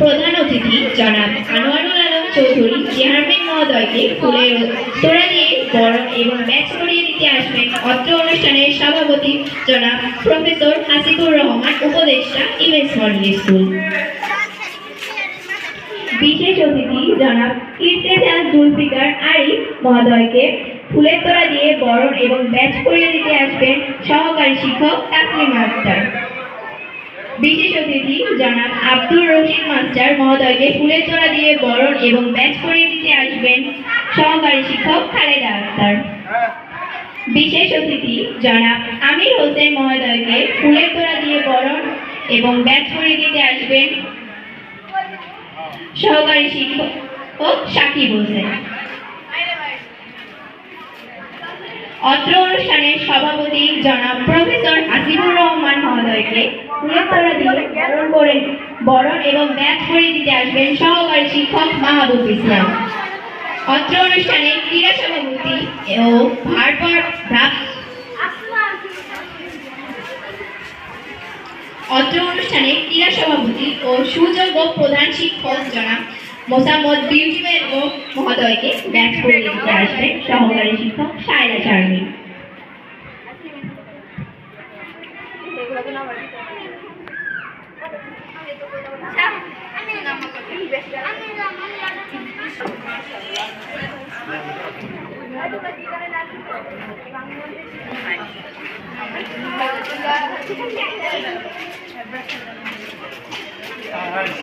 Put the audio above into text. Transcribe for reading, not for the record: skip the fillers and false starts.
প্রধান অতিথি জনাব আনোয়ারুল আলম চৌধুরী চেয়ারম্যান মহোদয়কে ফুলের তোড়া দিয়ে বরণ এবং ব্যাচ করিয়ে দিতে আসবেন অত্র অনুষ্ঠানের সভাপতি জনাব প্রফেসর হাসিবুর রহমান, উপদেষ্টা ইমেজ মডেল স্কুল। বিশেষ অতিথি জনাব ইরতেজাজ জুলফিকার আরিফ মহোদয়কে ফুলের তোড়া দিয়ে বরণ এবং ব্যাচ করিয়ে দিতে আসবেন সহকারী শিক্ষক তাসলিমা আক্তার। বিশেষ অতিথি জনাব আব্দুর রশিদ মাস্টার মহোদয়কে ফুলের তোড়া দিয়ে বরণ এবং ব্যাচ করিয়ে দিতে আসবেন সহকারী শিক্ষক খালেদা আক্তার। বিশেষ অতিথি জনাব আমির হোসেন মহোদয়কে ফুলের তোড়া দিয়ে বরণ এবং ব্যাচ করিয়ে দিতে আসবেন সহকারী শিক্ষক সাকিব হোসেন। অত্র অনুষ্ঠানের সভাপতি জনাব প্রফেসর হাসিবুর রহমান মহোদয়কে ফুলের তোড়া দিয়ে বরণ এবং ব্যাচ করিয়ে দিতে আসবেন সহকারী শিক্ষক মাহবুব ইসলাম। অত্র অনুষ্ঠানে ক্রীড়া সভাপতি ও সুযোগ্য প্রধান শিক্ষক জনাব মোসাম্মদ বিউটি বেগম মহোদয়কে ব্যাচ করিয়ে দিতে আসবেন সহকারী শিক্ষক সায়রা শারমিন।